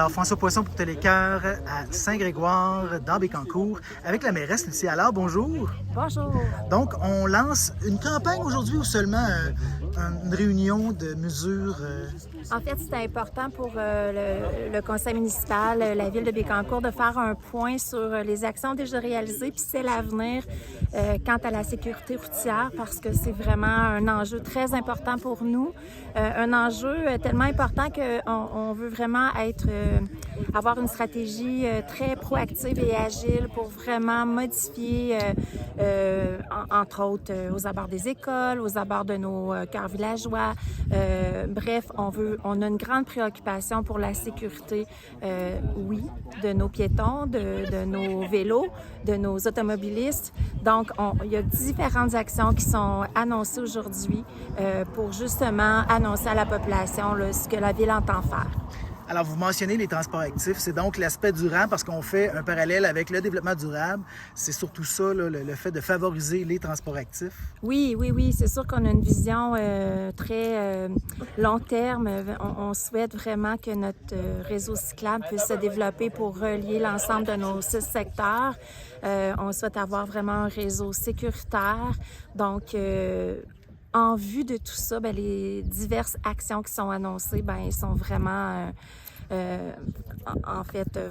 Alors, François Poisson pour Télécœur à Saint-Grégoire, dans Bécancour, avec la mairesse Lucie Allard. Bonjour. Bonjour. Donc, on lance une campagne aujourd'hui ou seulement une réunion de mesures? En fait, c'était important pour le conseil municipal, la ville de Bécancour, de faire un point sur les actions déjà réalisées, puis c'est l'avenir quant à la sécurité routière, parce que c'est vraiment un enjeu très important pour nous. Un enjeu tellement important qu'on veut vraiment avoir une stratégie très proactive et agile pour vraiment modifier, entre autres, aux abords des écoles, aux abords de nos cœurs villageois. Bref, on a une grande préoccupation pour la sécurité, oui, de nos piétons, de nos vélos, de nos automobilistes. Donc, il y a différentes actions qui sont annoncées aujourd'hui pour justement annoncer à la population là, ce que la ville entend faire. Alors, vous mentionnez les transports actifs, c'est donc l'aspect durable parce qu'on fait un parallèle avec le développement durable. C'est surtout ça, là, le fait de favoriser les transports actifs. Oui. C'est sûr qu'on a une vision très long terme. On souhaite vraiment que notre réseau cyclable puisse se développer pour relier l'ensemble de nos 6 secteurs. On souhaite avoir vraiment un réseau sécuritaire. Donc, en vue de tout ça, bien, les diverses actions qui sont annoncées, bien, elles sont vraiment,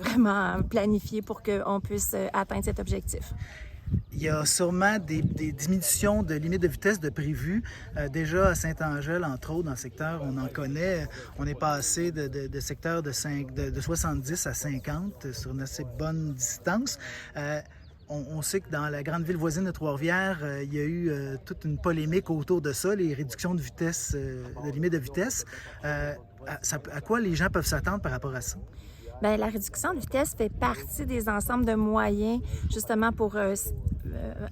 vraiment planifiées pour qu'on puisse atteindre cet objectif. Il y a sûrement des diminutions de limites de vitesse de prévues. Déjà à Saint-Angèle, entre autres, dans le secteur, on en connaît. On est passé de secteurs de 70 à 50 sur une assez bonne distance. On sait que dans la grande ville voisine de Trois-Rivières, il y a eu toute une polémique autour de ça, les réductions de vitesse, de limites de vitesse. À quoi les gens peuvent s'attendre par rapport à ça? Bien, la réduction de vitesse fait partie des ensembles de moyens justement pour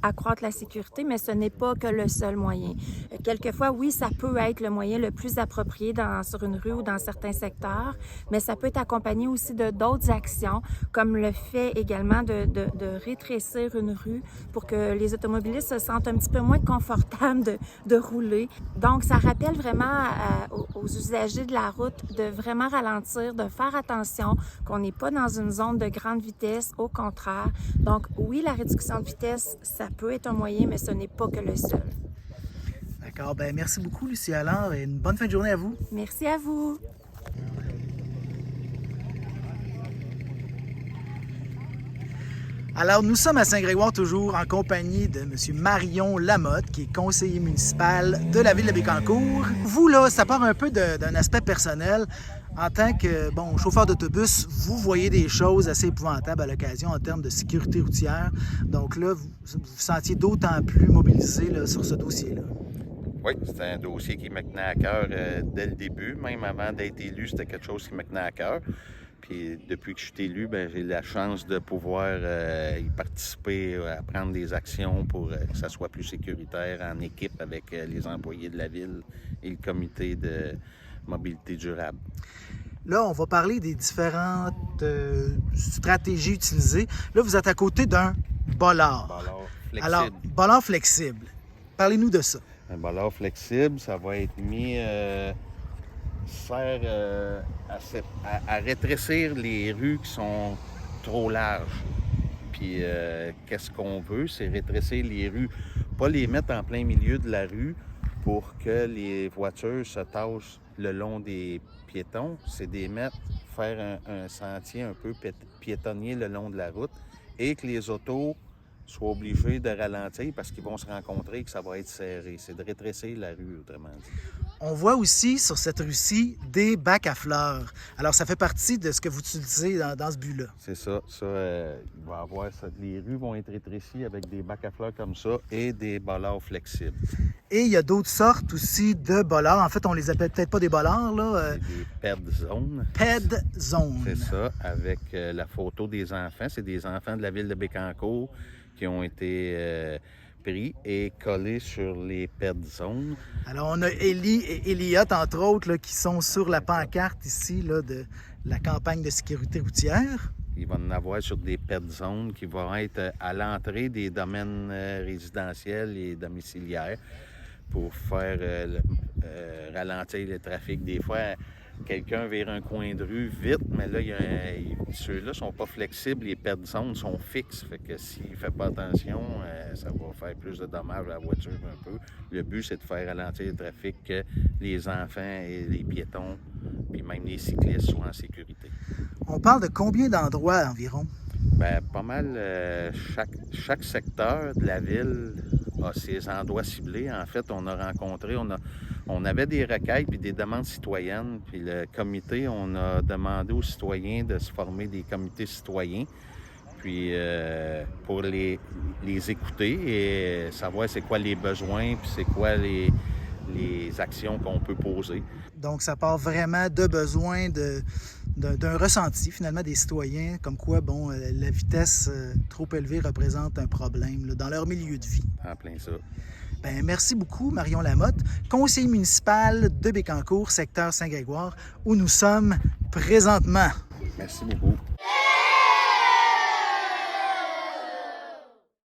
accroître la sécurité, mais ce n'est pas que le seul moyen. Quelquefois, oui, ça peut être le moyen le plus approprié sur une rue ou dans certains secteurs, mais ça peut être accompagné aussi de d'autres actions, comme le fait également de rétrécir une rue pour que les automobilistes se sentent un petit peu moins confortables de rouler. Donc, ça rappelle vraiment aux usagers de la route de vraiment ralentir, de faire attention, qu'on n'est pas dans une zone de grande vitesse, au contraire. Donc, oui, la réduction de vitesse, ça peut être un moyen, mais ce n'est pas que le seul. D'accord. Bien, merci beaucoup, Lucie Allard, et une bonne fin de journée à vous. Merci à vous. Alors, nous sommes à Saint-Grégoire, toujours en compagnie de M. Marion Lamotte, qui est conseiller municipal de la ville de Bécancour. Vous, là, ça part un peu d'un aspect personnel. En tant que chauffeur d'autobus, vous voyez des choses assez épouvantables à l'occasion en termes de sécurité routière. Donc là, vous vous sentiez d'autant plus mobilisé là, sur ce dossier-là. Oui, c'est un dossier qui me tenait à cœur dès le début. Même avant d'être élu, c'était quelque chose qui me tenait à cœur. Puis depuis que je suis élu, j'ai la chance de pouvoir y participer, à prendre des actions pour que ça soit plus sécuritaire en équipe avec les employés de la ville et le comité de mobilité durable. Là, on va parler des différentes stratégies utilisées. Là, vous êtes à côté d'un bollard. Bollard flexible. Alors, bollard flexible. Parlez-nous de ça. Un bollard flexible, ça va être mis... sert à rétrécir les rues qui sont trop larges. Puis, qu'est-ce qu'on veut? C'est rétrécir les rues, pas les mettre en plein milieu de la rue pour que les voitures se tassent le long des piétons. C'est faire un sentier un peu piétonnier le long de la route et que les autos soient obligés de ralentir parce qu'ils vont se rencontrer et que ça va être serré. C'est de rétrécir la rue, autrement dit. On voit aussi sur cette rue-ci des bacs à fleurs. Alors, ça fait partie de ce que vous utilisez dans ce but-là. C'est ça. Il va y avoir ça. Les rues vont être rétrécies avec des bacs à fleurs comme ça et des bollards flexibles. Et il y a d'autres sortes aussi de bollards. En fait, on les appelle peut-être pas des bollards, là. Des PED zones. PED zone. C'est ça, avec la photo des enfants. C'est des enfants de la ville de Bécancour qui ont été pris et collés sur les PED zones. Alors, on a Élie et Elliot, entre autres, là, qui sont sur la pancarte ici là, de la campagne de sécurité routière. Il va en avoir sur des PED zones qui vont être à l'entrée des domaines résidentiels et domiciliaires pour faire ralentir le trafic. Des fois, quelqu'un vers un coin de rue vite, mais là, ceux-là sont pas flexibles, les perte zones sont fixes. Fait que s'il ne fait pas attention, ça va faire plus de dommages à la voiture un peu. Le but, c'est de faire ralentir le trafic, que les enfants et les piétons, puis même les cyclistes soient en sécurité. On parle de combien d'endroits environ? Bien, pas mal. Chaque secteur de la ville a ses endroits ciblés. En fait, on a rencontré, on avait des requêtes puis des demandes citoyennes. Puis le comité, on a demandé aux citoyens de se former des comités citoyens. Puis pour les écouter et savoir c'est quoi les besoins, puis c'est quoi les actions qu'on peut poser. Donc, ça part vraiment de besoins d'un ressenti, finalement, des citoyens, comme quoi, bon, la vitesse trop élevée représente un problème là, dans leur milieu de vie. En plein ça. Bien, merci beaucoup, Marion Lamotte, conseiller municipal de Bécancour, secteur Saint-Grégoire, où nous sommes présentement. Merci beaucoup.